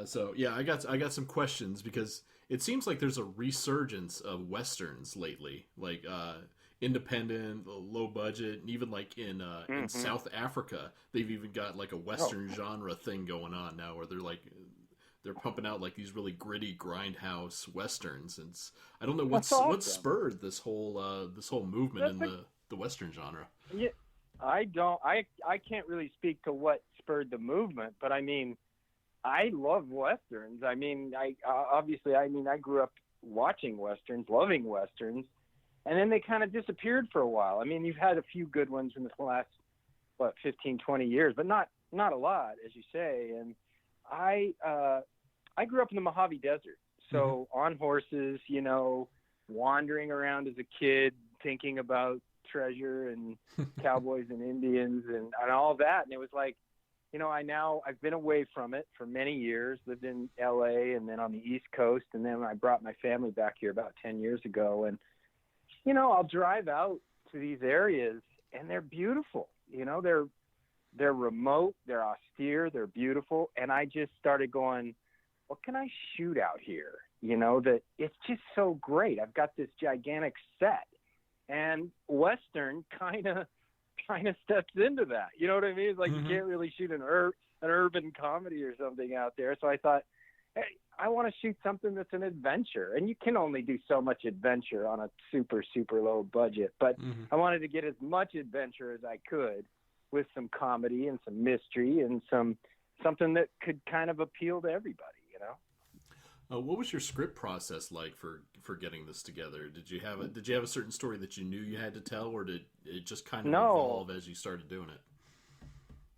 So yeah, I got some questions because it seems like there's a resurgence of westerns lately, like independent, low budget, and even like in Hmm. South Africa, they've even got like a Oh, western genre thing going on now, where they're pumping out like these really gritty grindhouse westerns. And I don't know that's what's awesome. spurred this whole movement That's in a the western genre. yeah. I don't. I can't really speak to what spurred the movement, but I mean, I love westerns. I mean, I obviously, I mean, I grew up watching westerns, loving westerns, and then they kind of disappeared for a while. I mean, you've had a few good ones in the last what 15, 20 years, but not a lot, as you say. And I I grew up in the Mojave Desert, Hmm. so on horses, wandering around as a kid, thinking about treasure and cowboys and Indians and all that. And it was like, I've been away from it for many years, lived in LA and then on the East Coast. And then I brought my family back here about 10 years ago. And, I'll drive out to these areas and they're beautiful. They're remote, they're austere, they're beautiful. And I just started going, what can I shoot out here? That it's just so great. I've got this gigantic set and Western kind of steps into that. You know what I mean? It's like you Hmm. can't really shoot an urban comedy or something out there. So I thought, hey, I want to shoot something that's an adventure, and you can only do so much adventure on a super low budget. But Hmm. I wanted to get as much adventure as I could with some comedy and some mystery and something that could kind of appeal to everybody. What was your script process like for getting this together? Did you have a certain story that you knew you had to tell, or did it just kind of No, evolve as you started doing it?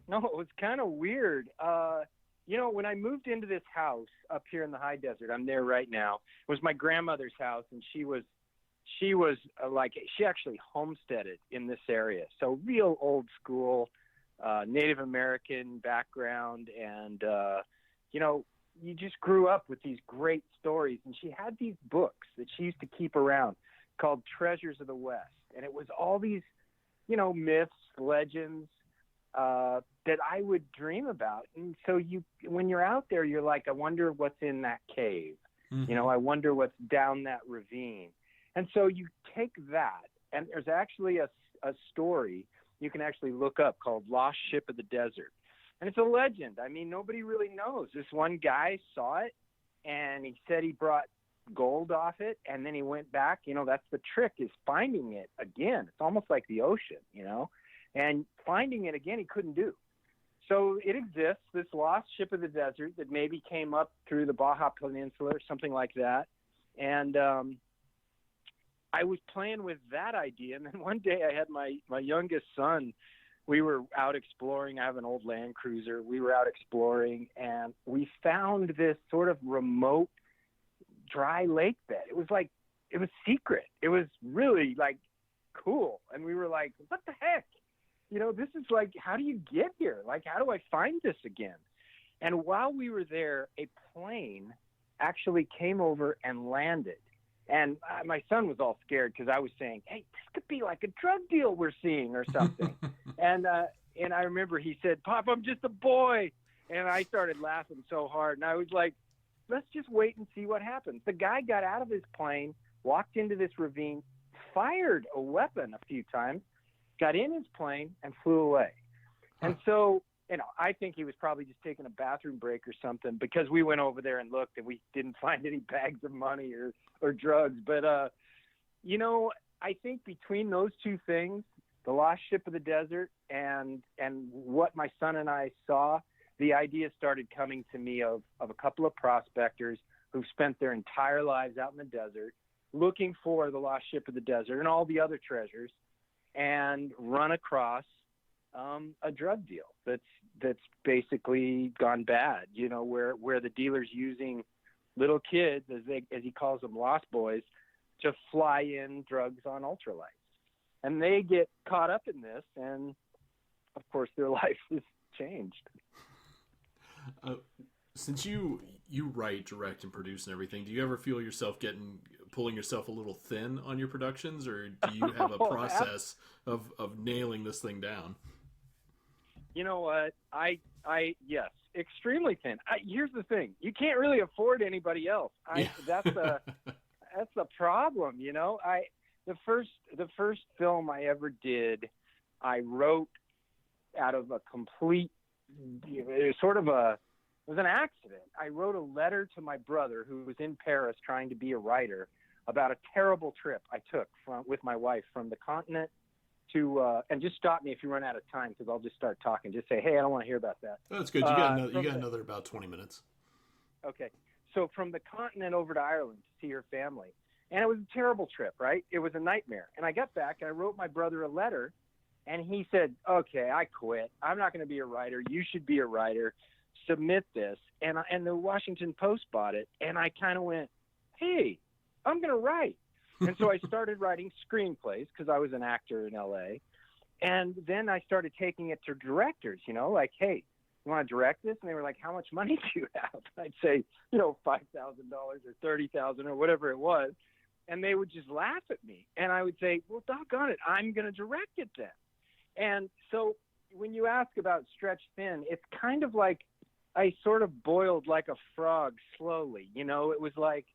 no, it was kind of weird. When I moved into this house up here in the high desert, I'm there right now. It was my grandmother's house, and she actually homesteaded in this area, so real old school, Native American background, and you just grew up with these great stories. And she had these books that she used to keep around called Treasures of the West, and it was all these myths, legends that I would dream about. And so when you're out there, you're like, I wonder what's in that cave. Hmm. I wonder what's down that ravine. And so you take that, and there's actually a story you can actually look up called Lost Ship of the Desert. And it's a legend. I mean, nobody really knows. This one guy saw it, and he said he brought gold off it, and then he went back. That's the trick, is finding it again. It's almost like the ocean. And finding it again he couldn't do. So it exists, this lost ship of the desert that maybe came up through the Baja Peninsula or something like that. And I was playing with that idea, and then one day I had my youngest son. We were out exploring. I have an old Land Cruiser. We were out exploring, and we found this sort of remote, dry lake bed. It was secret. It was really like cool, and we were like, "What the heck? This is like, how do you get here? Like, how do I find this again?" And while we were there, a plane actually came over and landed. And my son was all scared because I was saying, "Hey, this could be like a drug deal we're seeing or something." And and I remember he said, "Pop, I'm just a boy." And I started laughing so hard. And I was like, let's just wait and see what happens. The guy got out of his plane, walked into this ravine, fired a weapon a few times, got in his plane, and flew away. Huh. And so, I think he was probably just taking a bathroom break or something, because we went over there and looked and we didn't find any bags of money or drugs. But, you know, I think between those two things, the lost ship of the desert and what my son and I saw, the idea started coming to me of a couple of prospectors who've spent their entire lives out in the desert looking for the lost ship of the desert and all the other treasures, and run across a drug deal that's basically gone bad. Where the dealer's using little kids, as he calls them, lost boys, to fly in drugs on ultralights, and they get caught up in this, and of course their life is changed. Uh, since you write, direct, and produce and everything, do you ever feel yourself getting pulling yourself a little thin on your productions, or do you have a Oh, process of nailing this thing down? you know what? I yes, extremely thin. Here's the thing: you can't really afford anybody else. That's the problem, you know. The first film I ever did, I wrote out of a complete, it was an accident. I wrote a letter to my brother who was in Paris trying to be a writer about a terrible trip I took with my wife from the continent to, and just stop me if you run out of time because I'll just start talking. Just say, hey, I don't want to hear about that. That's good. You got another about 20 minutes. Okay. So from the continent over to Ireland to see her family. And it was a terrible trip, right? It was a nightmare. And I got back and I wrote my brother a letter and he said, okay, I quit. I'm not going to be a writer. You should be a writer. Submit this. And the Washington Post bought it. And I kind of went, hey, I'm going to write. And so I started writing screenplays because I was an actor in LA. And then I started taking it to directors, you know, like, hey, you want to direct this? And they were like, how much money do you have? I'd say, you know, $5,000 or $30,000 or whatever it was. And they would just laugh at me. And I would say, well, doggone it, I'm going to direct it then. And so when you ask about stretch thin, it's kind of like I sort of boiled like a frog slowly. You know, it was like,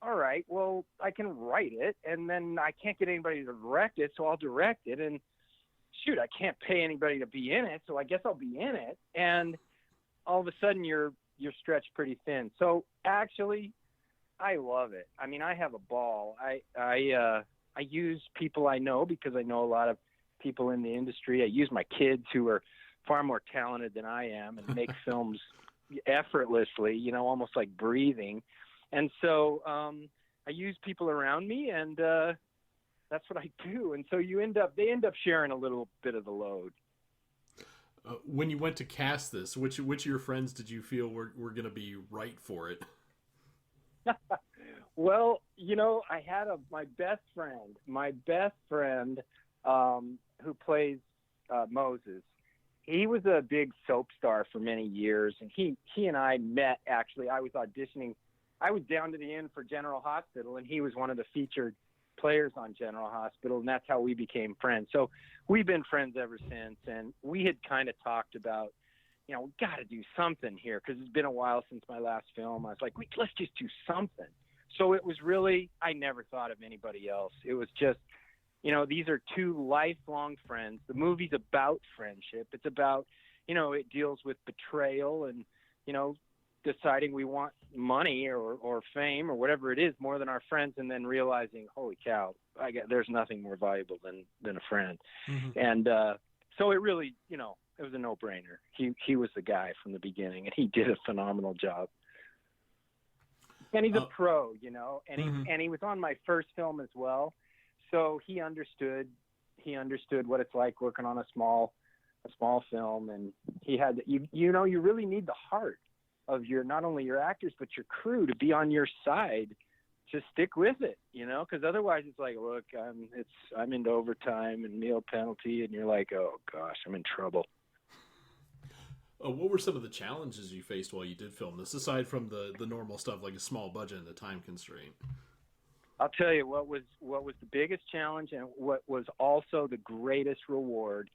all right, well, I can write it, and then I can't get anybody to direct it, so I'll direct it. And shoot, I can't pay anybody to be in it, so I guess I'll be in it. And all of a sudden, you're stretched pretty thin. So actually, I love it. I mean, I have a ball. I use people I know because I know a lot of people in the industry. I use my kids who are far more talented than I am and make films effortlessly, you know, almost like breathing. And so I use people around me, and that's what I do. And so they end up sharing a little bit of the load. When you went to cast this, which of your friends did you feel were going to be right for it? Well, you know, I had my best friend who plays Moses. He was a big soap star for many years, and he and I met, actually. I was auditioning. I was down to the end for General Hospital, and he was one of the featured players on General Hospital, and that's how we became friends. So we've been friends ever since, and we had kind of talked about, you know, we got to do something here because it's been a while since my last film. I was like, let's just do something. So it was really, I never thought of anybody else. It was just, you know, these are two lifelong friends. The movie's about friendship. It's about, you know, it deals with betrayal and, you know, deciding we want money or fame or whatever it is more than our friends, and then realizing, holy cow, there's nothing more valuable than a friend. Mm-hmm. And so it really, you know, it was a no-brainer. He was the guy from the beginning, and he did a phenomenal job. And he's a pro, you know, and he was on my first film as well, so he understood what it's like working on a small film, and he had you know, you really need the heart of not only your actors but your crew to be on your side to stick with it, you know, because otherwise it's like, look, I'm into overtime and meal penalty, and you're like, oh gosh, I'm in trouble. What were some of the challenges you faced while you did film this, aside from the normal stuff like a small budget and the time constraint? I'll tell you what was the biggest challenge, and what was also the greatest reward.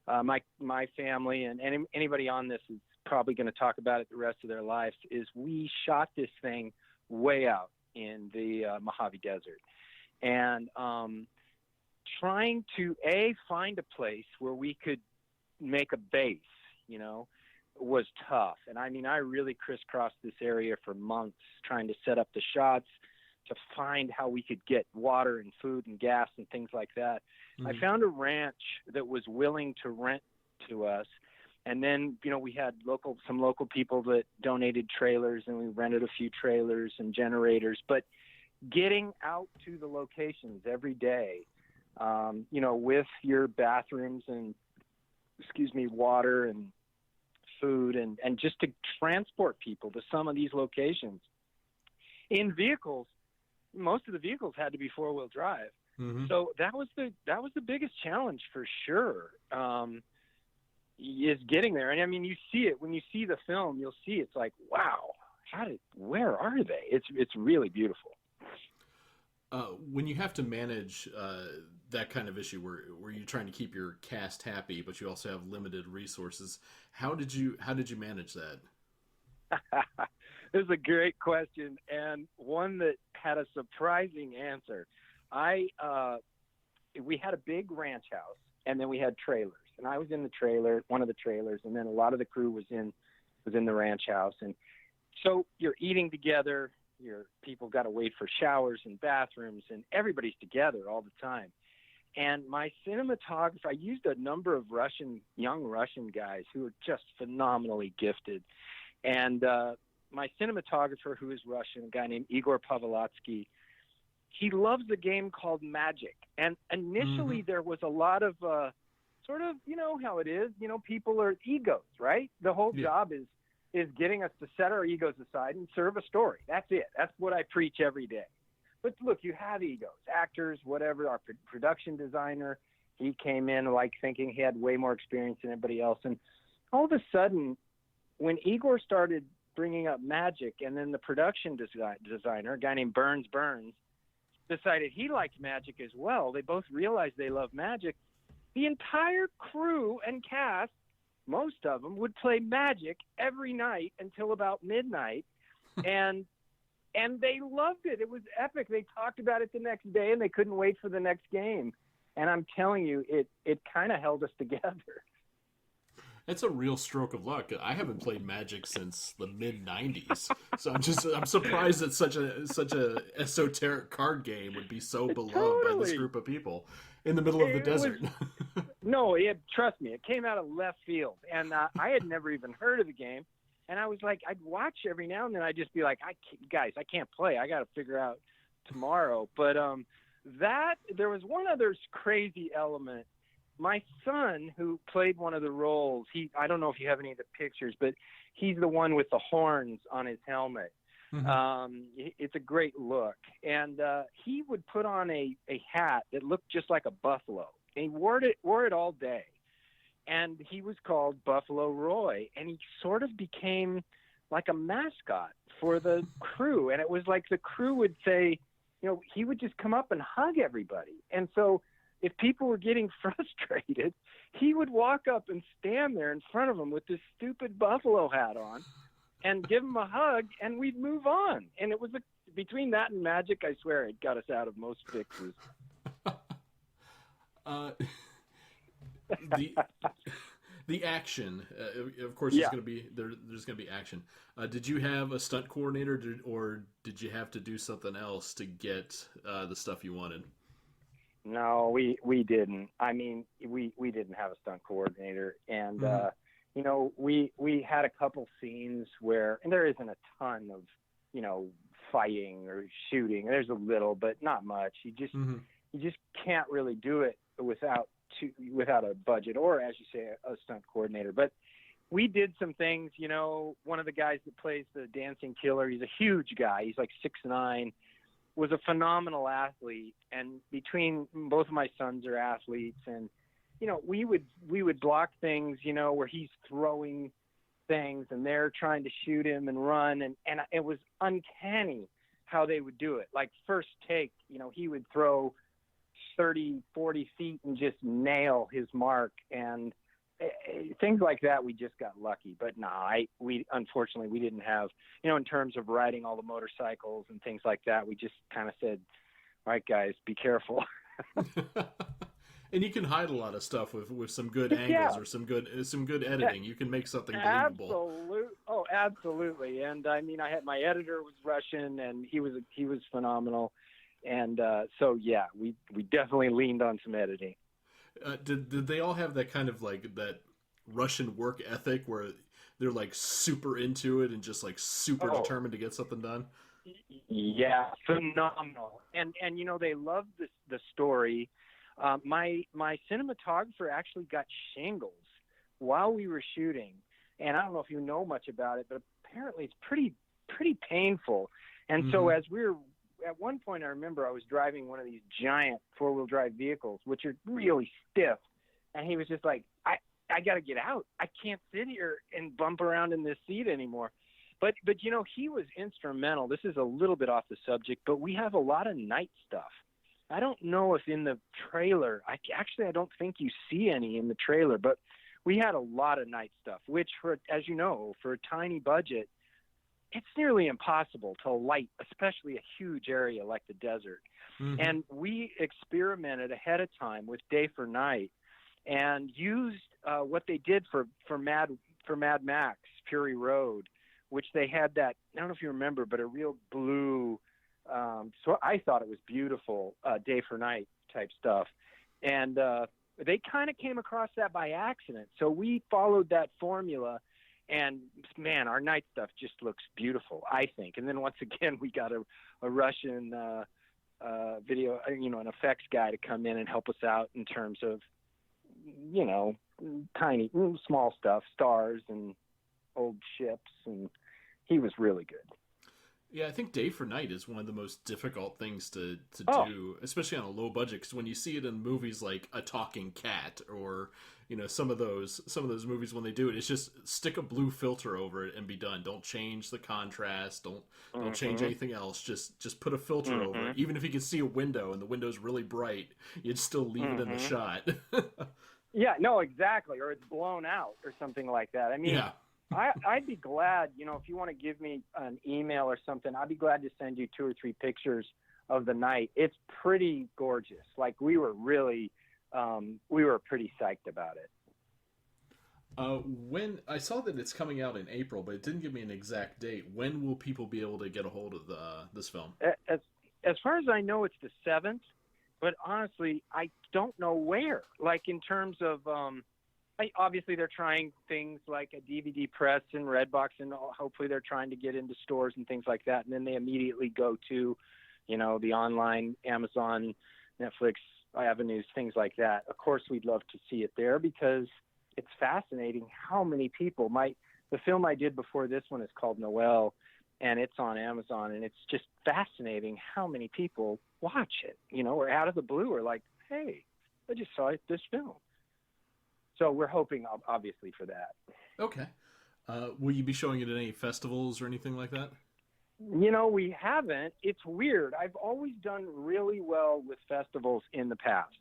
My family and anybody on this is probably going to talk about it the rest of their lives, is we shot this thing way out in the Mojave Desert, and trying to find a place where we could make a base, you know, was tough. And I mean, I really crisscrossed this area for months trying to set up the shots, to find how we could get water and food and gas and things like that. Mm-hmm. I found a ranch that was willing to rent to us. And then, you know, we had some local people that donated trailers, and we rented a few trailers and generators. But getting out to the locations every day, you know, with your bathrooms and, water and food, and just to transport people to some of these locations in vehicles. Most of the vehicles had to be 4-wheel drive. Mm-hmm. So that was the biggest challenge for sure. Is getting there. And I mean, you see it when you see the film, you'll see it's like, wow, where are they? It's really beautiful. When you have to manage that kind of issue where you're trying to keep your cast happy, but you also have limited resources, how did you manage that? This is a great question, and one that had a surprising answer. I We had a big ranch house, and then we had trailers, and I was in the trailer, one of the trailers, and then a lot of the crew was in the ranch house, and so you're eating together. Your people got to wait for showers and bathrooms, and everybody's together all the time. And my cinematographer, I used a number of young Russian guys who are just phenomenally gifted. And my cinematographer, who is Russian, a guy named Igor Pavlotsky, he loves a game called Magic. And initially there was a lot of sort of, you know how it is, people are egos, right? The whole job is getting us to set our egos aside and serve a story. That's it. That's what I preach every day. But look, you have egos, actors, whatever. Our production designer, he came in like thinking he had way more experience than anybody else. And all of a sudden, when Igor started bringing up magic, and then the production designer, a guy named Burns, decided he liked magic as well. They both realized they love magic. The entire crew and cast, most of them, would play magic every night until about midnight. And they loved it. It was epic. They talked about it the next day, and they couldn't wait for the next game. And I'm telling you, it kind of held us together. It's a real stroke of luck. I haven't played Magic since the mid '90s, so I'm surprised that such a esoteric card game would be so beloved by this group of people in the middle of the desert. No, trust me, it came out of left field, and I had never even heard of the game. And I was like, I'd watch every now and then. I'd just be like, guys, I can't play. I got to figure out tomorrow. But there was one other crazy element. My son, who played one of the roles, I don't know if you have any of the pictures, but he's the one with the horns on his helmet. Mm-hmm. It's a great look. And he would put on a hat that looked just like a buffalo. And he wore it all day. And he was called Buffalo Roy, and he sort of became like a mascot for the crew. And it was like the crew would say, he would just come up and hug everybody. And so if people were getting frustrated, he would walk up and stand there in front of them with this stupid buffalo hat on and give them a hug, and we'd move on. And it was between that and magic, I swear, it got us out of most fixes. The action, of course, there's going to be action. Did you have a stunt coordinator, or did you have to do something else to get the stuff you wanted? No, we didn't. I mean, we didn't have a stunt coordinator, and we had a couple scenes where, and there isn't a ton of fighting or shooting. There's a little, but not much. You just can't really do it without a budget, or, as you say, a stunt coordinator. But we did some things. One of the guys that plays the dancing killer, he's a huge guy. He's like 6'9", was a phenomenal athlete. And between both of my sons are athletes, and we would block things, where he's throwing things and they're trying to shoot him and run, and it was uncanny how they would do it. Like first take, he would throw 30, 40 feet and just nail his mark, and things like that. We just got lucky. But unfortunately we didn't have, in terms of riding all the motorcycles and things like that, we just kind of said, all right, guys, be careful. And you can hide a lot of stuff with some good angles or some good editing. You can make something believable. Absolutely. And I mean, my editor was Russian, and he was phenomenal. And we definitely leaned on some editing. Did they all have that kind of like that Russian work ethic where they're like super into it and just like super determined to get something done? Yeah, phenomenal. And they loved the story. My cinematographer actually got shingles while we were shooting, and I don't know if you know much about it, but apparently it's pretty painful. And so as we were at one point, I remember I was driving one of these giant 4-wheel drive vehicles, which are really stiff. And he was just like, I got to get out. I can't sit here and bump around in this seat anymore. But he was instrumental. This is a little bit off the subject, but we have a lot of night stuff. I don't know if in the trailer, I don't think you see any in the trailer, but we had a lot of night stuff, which as you know, for a tiny budget, it's nearly impossible to light, especially a huge area like the desert. Mm-hmm. And we experimented ahead of time with day for night and used what they did for Mad Max Fury Road, which they had that, I don't know if you remember, but a real blue, so I thought it was beautiful, day for night type stuff. And they kind of came across that by accident. So we followed that formula, and man, our night stuff just looks beautiful, I think. And then once again, we got a Russian video, an effects guy to come in and help us out in terms of, tiny, small stuff, stars and old ships, and he was really good. Yeah, I think day for night is one of the most difficult things to do, especially on a low budget. Because when you see it in movies like A Talking Cat, or some of those movies, when they do it, it's just stick a blue filter over it and be done. Don't change the contrast. Don't change anything else. Just put a filter over it. Even if you can see a window and the window's really bright, you'd still leave it in the shot. Yeah, no, exactly. Or it's blown out or something like that. I mean, yeah. I'd be glad, if you want to give me an email or something, I'd be glad to send you 2 or 3 pictures of the night. It's pretty gorgeous. Like, we were really, we were pretty psyched about it. When I saw that it's coming out in April, but it didn't give me an exact date. When will people be able to get a hold of this film? As far as I know, it's the 7th, but honestly, I don't know where. Like, in terms of, obviously they're trying things like a DVD press and Redbox, and hopefully they're trying to get into stores and things like that. And then they immediately go to, the online Amazon, Netflix avenues, things like that. Of course, we'd love to see it there because it's fascinating how many people the film I did before this one is called Noel, and it's on Amazon, and it's just fascinating how many people watch it, or out of the blue are like, hey, I just saw this film. So we're hoping, obviously, for that. Okay. Will you be showing it at any festivals or anything like that? We haven't. It's weird. I've always done really well with festivals in the past.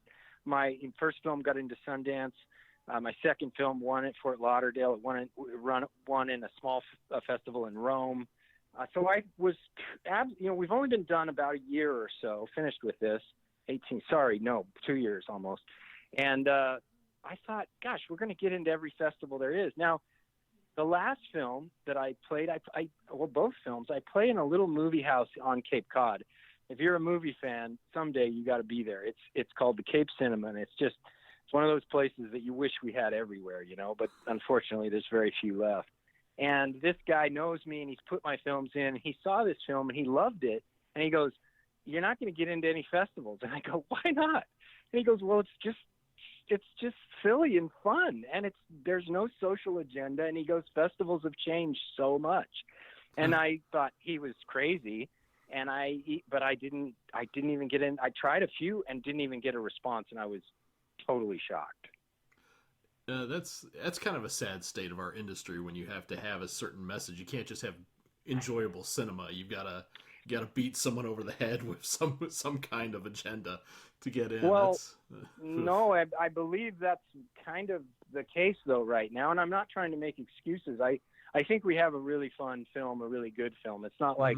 My first film got into Sundance. My second film won at Fort Lauderdale. It won in a small festival in Rome. So I was, we've only been done about a year or so, finished with this. 2 years almost. And I thought, gosh, we're going to get into every festival there is. Now, the last film that I played, both films, I play in a little movie house on Cape Cod. If you're a movie fan, someday you got to be there. It's called the Cape Cinema, and it's one of those places that you wish we had everywhere, but unfortunately there's very few left. And this guy knows me, and he's put my films in. He saw this film, and he loved it, and he goes, "You're not going to get into any festivals." And I go, "Why not?" And he goes, "Well, it's just silly and fun, and there's no social agenda." And he goes, "Festivals have changed so much." And I thought he was crazy, but I didn't even get in. I tried a few and didn't even get a response, and I was totally shocked. That's kind of a sad state of our industry when you have to have a certain message. You can't just have enjoyable cinema. You've got to beat someone over the head with some kind of agenda to get in. Well, no, I believe that's kind of the case though right now, and I'm not trying to make excuses. I think we have a really fun film, a really good film. It's not like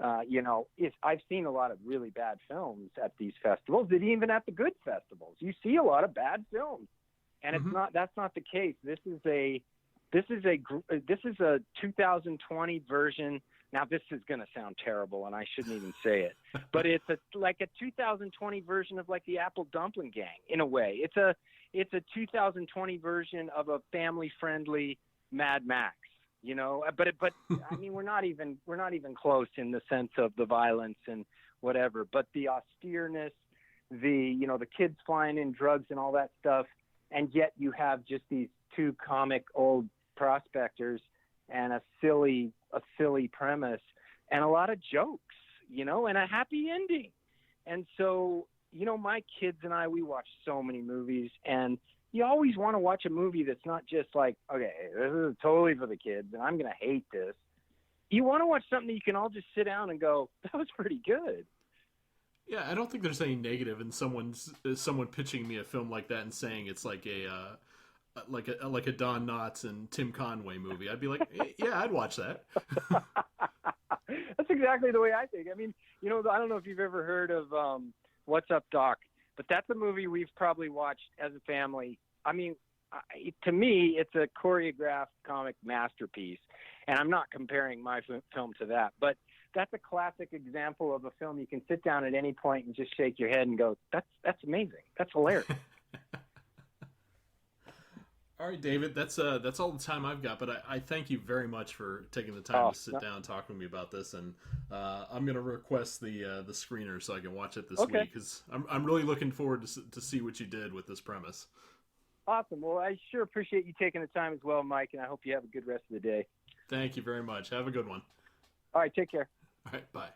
I've seen a lot of really bad films at these festivals, and even at the good festivals, you see a lot of bad films, and that's not the case. This is a 2020 version. Now, this is going to sound terrible, and I shouldn't even say it, but it's like a 2020 version of like the Apple Dumpling Gang in a way. It's a 2020 version of a family-friendly Mad Max, But I mean, we're not even close in the sense of the violence and whatever. But the austereness, the kids flying in drugs and all that stuff, and yet you have just these two comic old prospectors and a silly premise and a lot of jokes, and a happy ending. And so, my kids and I, we watch so many movies, and you always want to watch a movie that's not just like, okay, this is totally for the kids and I'm going to hate this. you want to watch something that you can all just sit down and go, that was pretty good. Yeah, I don't think there's any negative in someone pitching me a film like that and saying it's like a Don Knotts and Tim Conway movie. I'd be like, yeah, I'd watch that. That's exactly the way I think. I mean, I don't know if you've ever heard of What's Up, Doc, but that's a movie we've probably watched as a family. I mean, to me, it's a choreographed comic masterpiece, and I'm not comparing my film to that, but that's a classic example of a film you can sit down at any point and just shake your head and go, that's amazing. That's hilarious. All right, David, that's all the time I've got. But I thank you very much for taking the time to sit No, down and talk with me about this. And I'm gonna request the screener so I can watch it this okay. week because I'm really looking forward to see what you did with this premise. Awesome. Well, I sure appreciate you taking the time as well, Mike, and I hope you have a good rest of the day. Thank you very much. Have a good one. All right, take care. All right, bye.